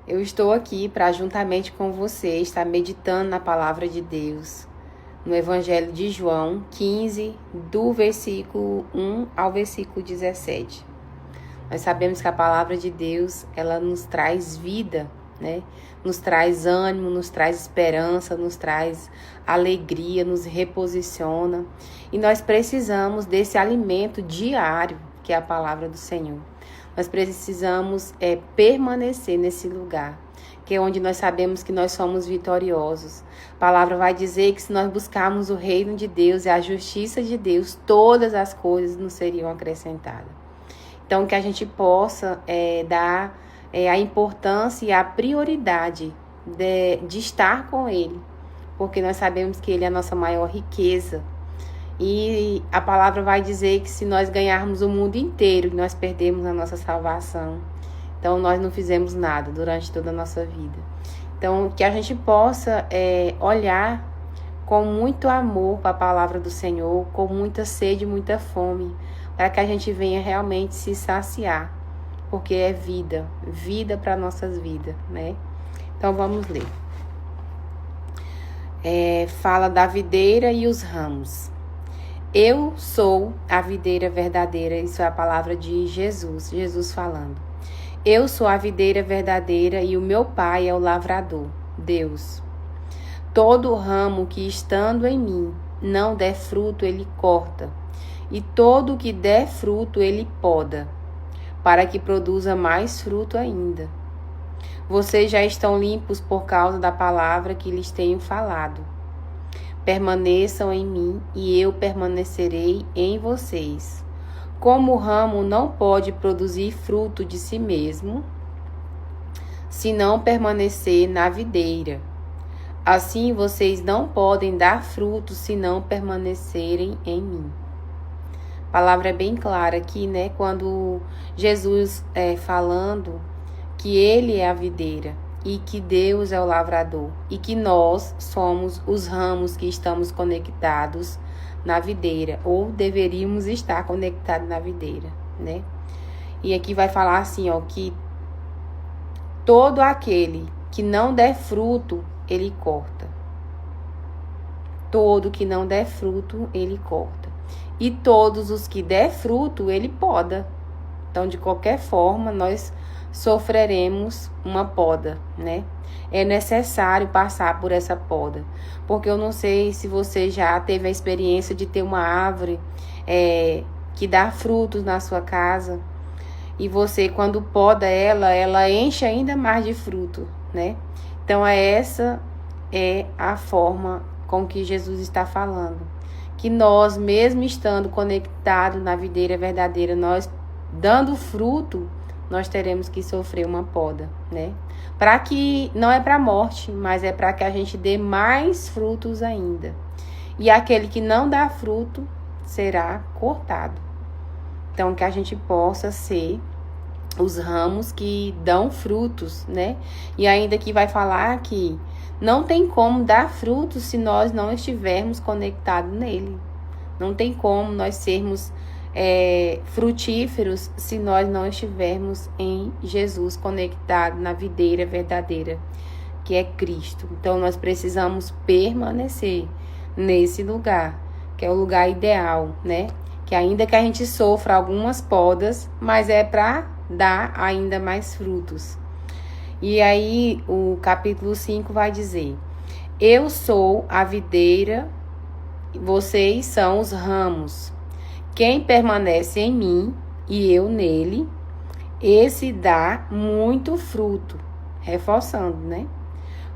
Eu estou aqui para, juntamente com você, estar meditando na palavra de Deus, no Evangelho de João 15, do versículo 1 ao versículo 17. Nós sabemos que a palavra de Deus, ela nos traz vida, né? Nos traz ânimo, nos traz esperança, nos traz alegria, nos reposiciona. E nós precisamos desse alimento diário, que é a palavra do Senhor. Nós precisamos permanecer nesse lugar, que é onde nós sabemos que nós somos vitoriosos. A palavra vai dizer que se nós buscarmos o reino de Deus e a justiça de Deus, todas as coisas nos seriam acrescentadas. Então, que a gente possa dar a importância e a prioridade de estar com Ele, porque nós sabemos que Ele é a nossa maior riqueza. E a palavra vai dizer que se nós ganharmos o mundo inteiro e nós perdemos a nossa salvação, então nós não fizemos nada durante toda a nossa vida. Então, que a gente possa olhar com muito amor para a palavra do Senhor, com muita sede, muita fome, para que a gente venha realmente se saciar, porque é vida, vida para nossas vidas, né? Então, vamos ler. Fala da videira e os ramos. Eu sou a videira verdadeira, isso é a palavra de Jesus, Jesus falando. Eu sou a videira verdadeira e o meu Pai é o lavrador, Deus. Todo ramo que estando em mim não der fruto, ele corta, e todo que der fruto, ele poda, para que produza mais fruto ainda. Vocês já estão limpos por causa da palavra que lhes tenho falado. Permaneçam em mim e eu permanecerei em vocês. Como o ramo não pode produzir fruto de si mesmo, se não permanecer na videira, assim vocês não podem dar fruto se não permanecerem em mim. A palavra é bem clara aqui, né? Quando Jesus falando que Ele é a videira e que Deus é o lavrador e que nós somos os ramos que estamos conectados na videira, ou deveríamos estar conectados na videira, né? E aqui vai falar assim, ó, que todo aquele que não der fruto, ele corta. Todo que não der fruto, ele corta. E todos os que der fruto, ele poda. Então, de qualquer forma, nós sofreremos uma poda, né? É necessário passar por essa poda, porque eu não sei se você já teve a experiência de ter uma árvore que dá frutos na sua casa, e você, quando poda ela enche ainda mais de fruto, né? Então, essa é a forma com que Jesus está falando, que nós, mesmo estando conectados na videira verdadeira, nós dando fruto, nós teremos que sofrer uma poda, né? Para que, não é para a morte, mas é para que a gente dê mais frutos ainda. E aquele que não dá fruto será cortado. Então, que a gente possa ser os ramos que dão frutos, né? E ainda que vai falar que não tem como dar frutos se nós não estivermos conectados nele. Não tem como nós sermos frutíferos se nós não estivermos em Jesus, conectado na videira verdadeira, que é Cristo. Então, nós precisamos permanecer nesse lugar, que é o lugar ideal, né? Que ainda que a gente sofra algumas podas, mas é para dar ainda mais frutos. E aí, o capítulo 5 vai dizer: eu sou a videira, vocês são os ramos. Quem permanece em mim e eu nele, esse dá muito fruto. Reforçando, né?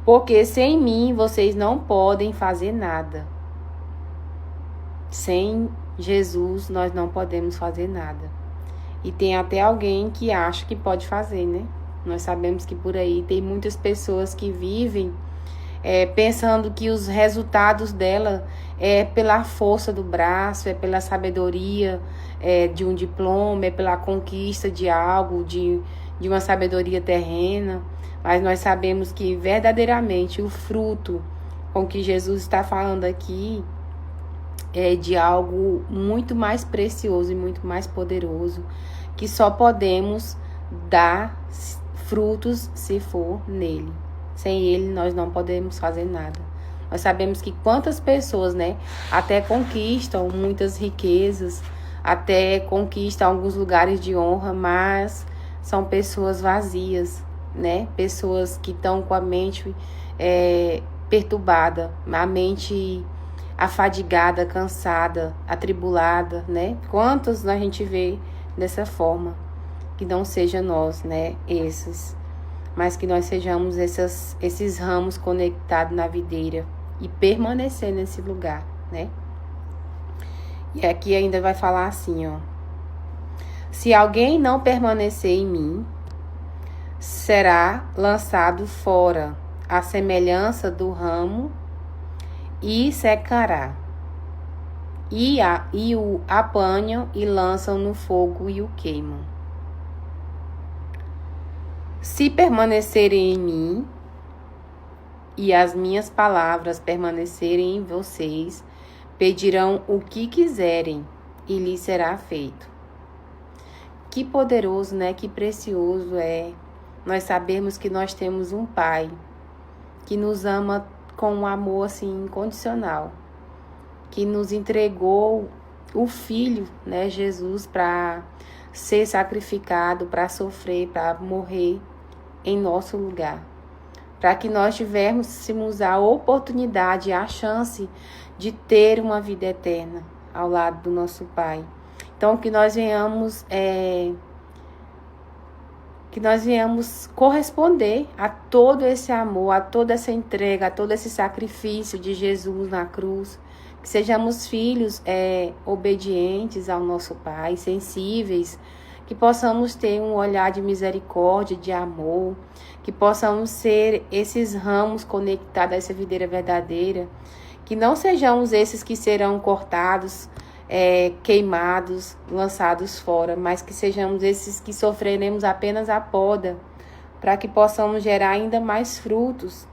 Porque sem mim vocês não podem fazer nada. Sem Jesus nós não podemos fazer nada. E tem até alguém que acha que pode fazer, né? Nós sabemos que por aí tem muitas pessoas que vivem pensando que os resultados dela é pela força do braço, é pela sabedoria de um diploma, é pela conquista de algo, de uma sabedoria terrena. Mas nós sabemos que verdadeiramente o fruto com que Jesus está falando aqui é de algo muito mais precioso e muito mais poderoso, que só podemos dar frutos se for nele. Sem ele nós não podemos fazer nada. Nós sabemos que quantas pessoas, né, até conquistam muitas riquezas, até conquistam alguns lugares de honra, mas são pessoas vazias, né? Pessoas que estão com a mente perturbada, a mente afadigada, cansada, atribulada, né? Quantos a gente vê dessa forma? Que não seja nós, né, esses, mas que nós sejamos esses ramos conectados na videira e permanecer nesse lugar, né? E aqui ainda vai falar assim, ó: se alguém não permanecer em mim, será lançado fora, à semelhança do ramo, e secará. E o apanham e lançam no fogo e o queimam. Se permanecerem em mim, e as minhas palavras permanecerem em vocês, pedirão o que quiserem, e lhes será feito. Que poderoso, né? Que precioso é nós sabermos que nós temos um Pai que nos ama com um amor assim incondicional, que nos entregou o Filho, né, Jesus, para ser sacrificado, para sofrer, para morrer em nosso lugar, para que nós tivéssemos a oportunidade, a chance de ter uma vida eterna ao lado do nosso Pai. Então, que nós venhamos corresponder a todo esse amor, a toda essa entrega, a todo esse sacrifício de Jesus na cruz. Que sejamos filhos obedientes ao nosso Pai, sensíveis, que possamos ter um olhar de misericórdia, de amor, que possamos ser esses ramos conectados a essa videira verdadeira, que não sejamos esses que serão cortados, queimados, lançados fora, mas que sejamos esses que sofreremos apenas a poda, para que possamos gerar ainda mais frutos.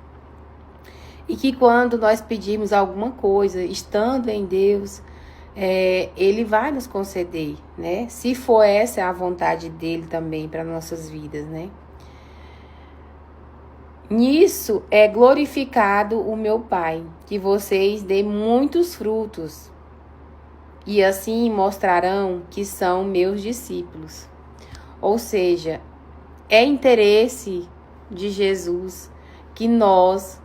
E que quando nós pedirmos alguma coisa, estando em Deus, Ele vai nos conceder, né? Se for essa a vontade dEle também para nossas vidas, né? Nisso é glorificado o meu Pai, que vocês dêem muitos frutos, e assim mostrarão que são meus discípulos. Ou seja, é interesse de Jesus que nós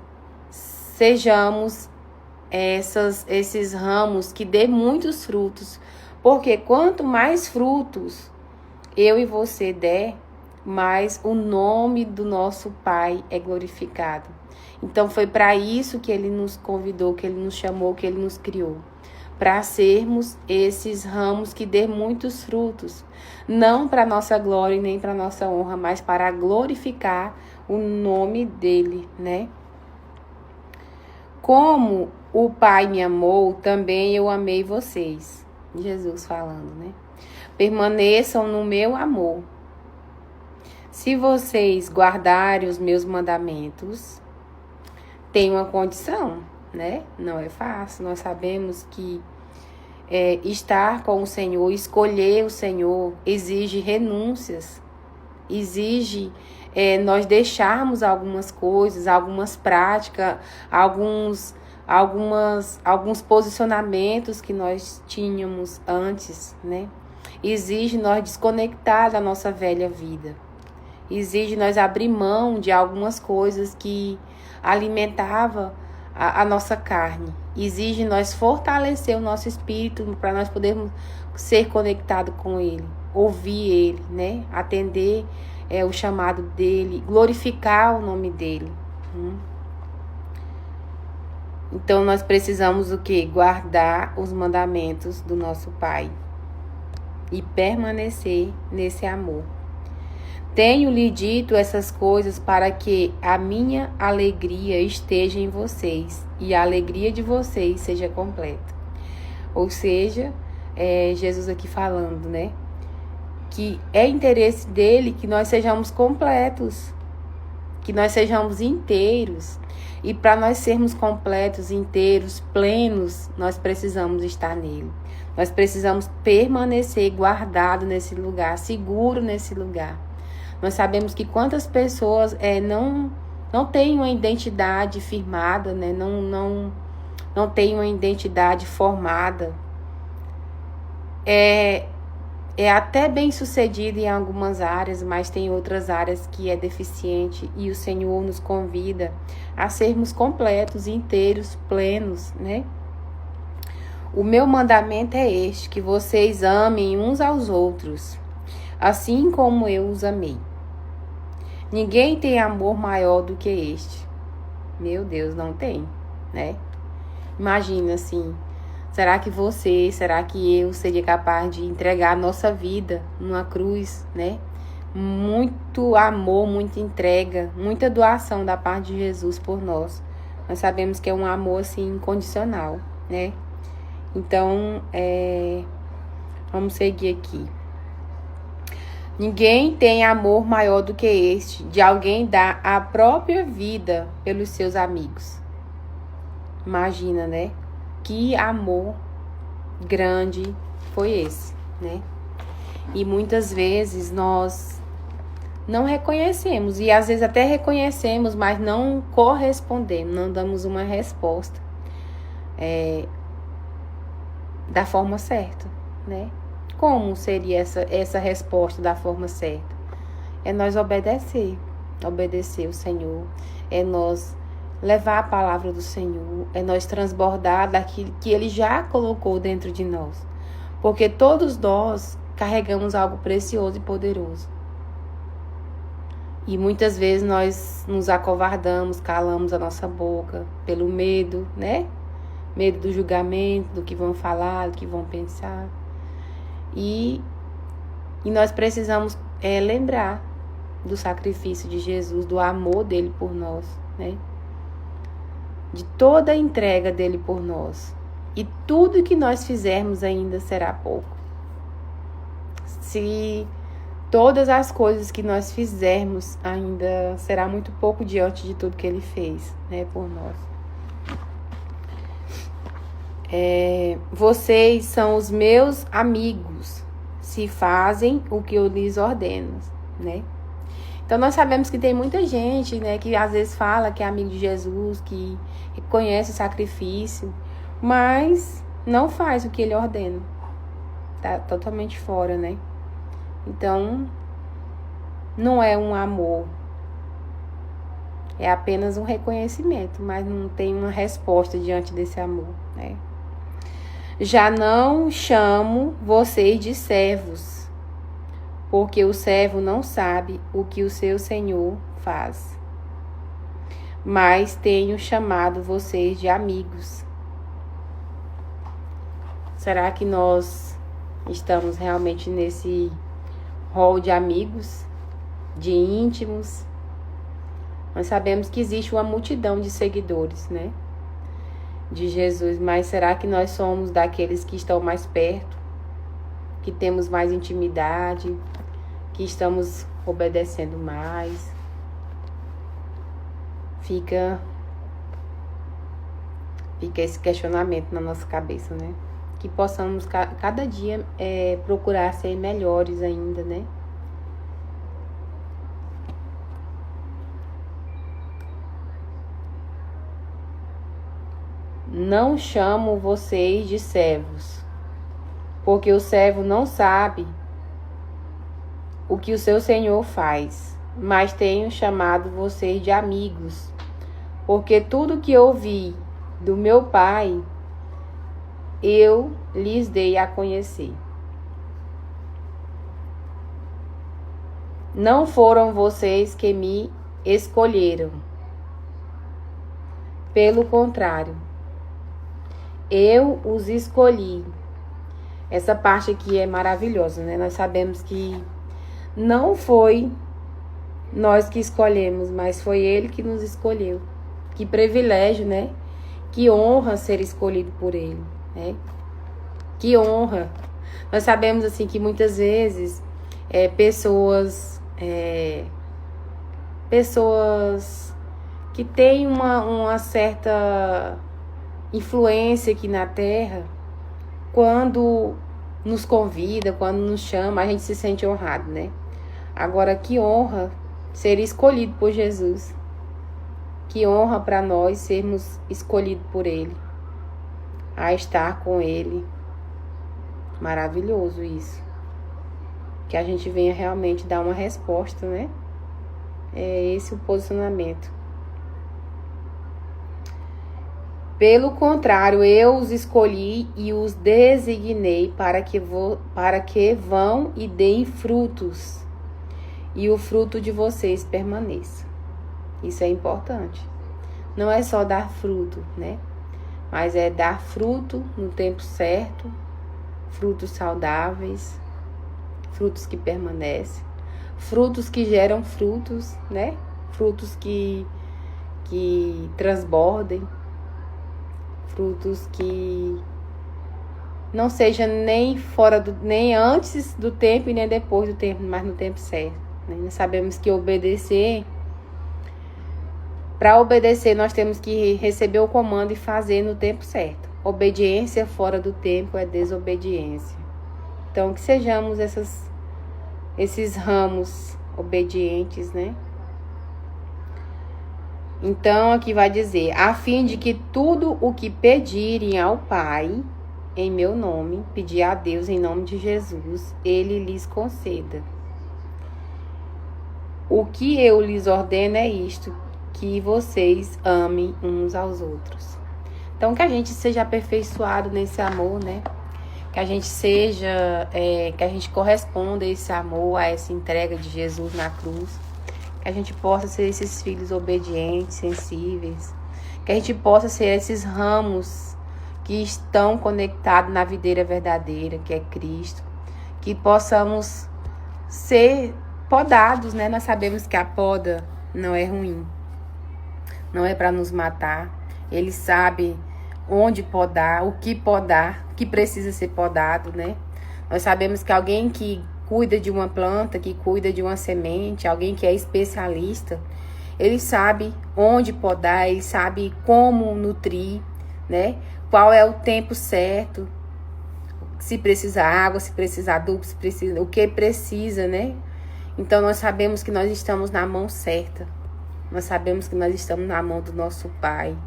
sejamos esses ramos que dê muitos frutos, porque quanto mais frutos eu e você der, mais o nome do nosso Pai é glorificado. Então foi para isso que Ele nos convidou, que Ele nos chamou, que Ele nos criou, para sermos esses ramos que dê muitos frutos, não para nossa glória e nem para nossa honra, mas para glorificar o nome dEle, né? Como o Pai me amou, também eu amei vocês. Jesus falando, né? Permaneçam no meu amor. Se vocês guardarem os meus mandamentos, tem uma condição, né? Não é fácil. Nós sabemos que estar com o Senhor, escolher o Senhor, exige renúncias, exige nós deixarmos algumas coisas, algumas práticas, alguns posicionamentos que nós tínhamos antes, né? Exige nós desconectar da nossa velha vida. Exige nós abrir mão de algumas coisas que alimentavam a nossa carne. Exige nós fortalecer o nosso espírito para nós podermos ser conectados com Ele, ouvir Ele, né? Atender o chamado dEle, glorificar o nome dEle. Então nós precisamos o quê? Guardar os mandamentos do nosso Pai e permanecer nesse amor. Tenho-lhe dito essas coisas para que a minha alegria esteja em vocês e a alegria de vocês seja completa. Ou seja, Jesus aqui falando, né? Que é interesse dele que nós sejamos completos, que nós sejamos inteiros. E para nós sermos completos, inteiros, plenos, nós precisamos estar nele. Nós precisamos permanecer guardado nesse lugar, seguro nesse lugar. Nós sabemos que quantas pessoas não têm uma identidade firmada, né? Não têm uma identidade formada. É até bem sucedido em algumas áreas, mas tem outras áreas que é deficiente, e o Senhor nos convida a sermos completos, inteiros, plenos, né? O meu mandamento é este, que vocês amem uns aos outros, assim como eu os amei. Ninguém tem amor maior do que este. Meu Deus, não tem, né? Imagina assim, será que eu seria capaz de entregar a nossa vida numa cruz, né? Muito amor, muita entrega, muita doação da parte de Jesus por nós. Nós sabemos que é um amor assim incondicional, né? Então, vamos seguir aqui. Ninguém tem amor maior do que este, de alguém dar a própria vida pelos seus amigos. Imagina, né? Que amor grande foi esse, né? E muitas vezes nós não reconhecemos, e às vezes até reconhecemos, mas não correspondemos, não damos uma resposta da forma certa, né? Como seria essa resposta da forma certa? É nós obedecer o Senhor, é nós levar a palavra do Senhor, é nós transbordar daquilo que Ele já colocou dentro de nós. Porque todos nós carregamos algo precioso e poderoso. E muitas vezes nós nos acovardamos, calamos a nossa boca pelo medo, né? Medo do julgamento, do que vão falar, do que vão pensar. E nós precisamos lembrar do sacrifício de Jesus, do amor dele por nós, né? De toda a entrega dele por nós. E tudo que nós fizermos ainda será pouco. Se todas as coisas que nós fizermos ainda será muito pouco diante de tudo que ele fez, né, por nós. Vocês são os meus amigos, se fazem o que eu lhes ordeno, né? Então nós sabemos que tem muita gente, né, que às vezes fala que é amigo de Jesus, que reconhece o sacrifício, mas não faz o que ele ordena. Tá totalmente fora, né? Então não é um amor. É apenas um reconhecimento, mas não tem uma resposta diante desse amor, né? Já não chamo vocês de servos, porque o servo não sabe o que o seu senhor faz. Mas tenho chamado vocês de amigos. Será que nós estamos realmente nesse rol de amigos, de íntimos? Nós sabemos que existe uma multidão de seguidores, né, de Jesus, mas será que nós somos daqueles que estão mais perto, que temos mais intimidade, que estamos obedecendo mais? Fica esse questionamento na nossa cabeça, né? Que possamos cada dia procurar ser melhores ainda, né? Não chamo vocês de servos, porque o servo não sabe o que o seu senhor faz, mas tenho chamado vocês de amigos, porque tudo que ouvi do meu Pai, eu lhes dei a conhecer. Não foram vocês que me escolheram. Pelo contrário, eu os escolhi. Essa parte aqui é maravilhosa, né? Nós sabemos que não foi nós que escolhemos, mas foi Ele que nos escolheu. Que privilégio, né? Que honra ser escolhido por Ele, né? Que honra. Nós sabemos, assim, que muitas vezes pessoas que têm uma certa influência aqui na Terra, quando nos convida, quando nos chama, a gente se sente honrado, né? Agora, que honra ser escolhido por Jesus. Que honra para nós sermos escolhidos por Ele, a estar com Ele. Maravilhoso isso. Que a gente venha realmente dar uma resposta, né? É esse o posicionamento. Pelo contrário, eu os escolhi e os designei para que vão e deem frutos, e o fruto de vocês permaneça. Isso é importante. Não é só dar fruto, né? Mas é dar fruto no tempo certo, frutos saudáveis, frutos que permanecem, frutos que geram frutos, né? Frutos que transbordem, frutos que não seja nem nem antes do tempo e nem depois do tempo, mas no tempo certo. Né? Nós sabemos que para obedecer, nós temos que receber o comando e fazer no tempo certo. Obediência fora do tempo é desobediência. Então, que sejamos esses ramos obedientes, né? Então, aqui vai dizer, a fim de que tudo o que pedirem ao Pai, em meu nome, pedir a Deus em nome de Jesus, Ele lhes conceda. O que eu lhes ordeno é isto, que vocês amem uns aos outros. Então, que a gente seja aperfeiçoado nesse amor, né? Que a gente que a gente corresponda a esse amor, a essa entrega de Jesus na cruz. Que a gente possa ser esses filhos obedientes, sensíveis. Que a gente possa ser esses ramos que estão conectados na videira verdadeira, que é Cristo. Que possamos ser podados, né? Nós sabemos que a poda não é ruim. Não é para nos matar. Ele sabe onde podar, o que precisa ser podado, né? Nós sabemos que alguém que cuida de uma planta, que cuida de uma semente, alguém que é especialista, ele sabe onde podar, ele sabe como nutrir, né? Qual é o tempo certo, se precisa água, se precisa adubo, se precisa, o que precisa, né? Então nós sabemos que nós estamos na mão certa. Nós sabemos que nós estamos na mão do nosso Pai,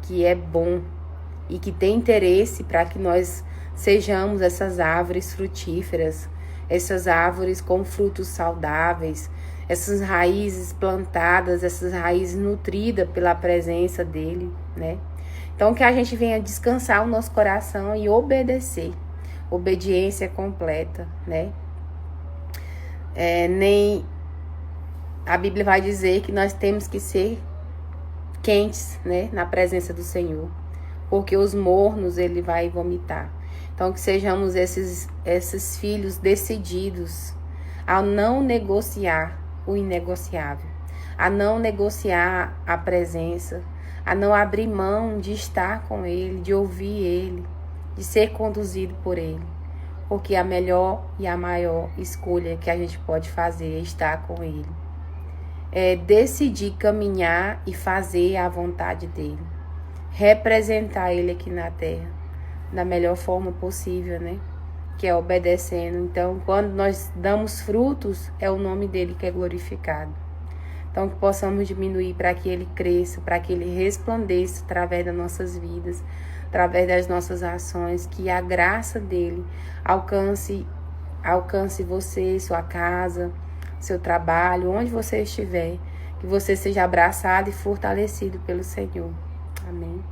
que é bom e que tem interesse para que nós sejamos essas árvores frutíferas, essas árvores com frutos saudáveis, essas raízes plantadas, essas raízes nutridas pela presença dele, né? Então que a gente venha descansar o nosso coração e obedecer. Obediência completa, né? Nem a Bíblia vai dizer que nós temos que ser quentes, né, na presença do Senhor, porque os mornos ele vai vomitar. Então que sejamos esses filhos decididos a não negociar o inegociável, a não negociar a presença, a não abrir mão de estar com Ele, de ouvir Ele, de ser conduzido por Ele, porque a melhor e a maior escolha que a gente pode fazer é estar com Ele. É decidir caminhar e fazer a vontade dele, representar ele aqui na terra da melhor forma possível, né? Que é obedecendo. Então, quando nós damos frutos, é o nome dele que é glorificado. Então, que possamos diminuir para que ele cresça, para que ele resplandeça através das nossas vidas, através das nossas ações, que a graça dele alcance você, sua casa, seu trabalho, onde você estiver, que você seja abraçado e fortalecido pelo Senhor. Amém.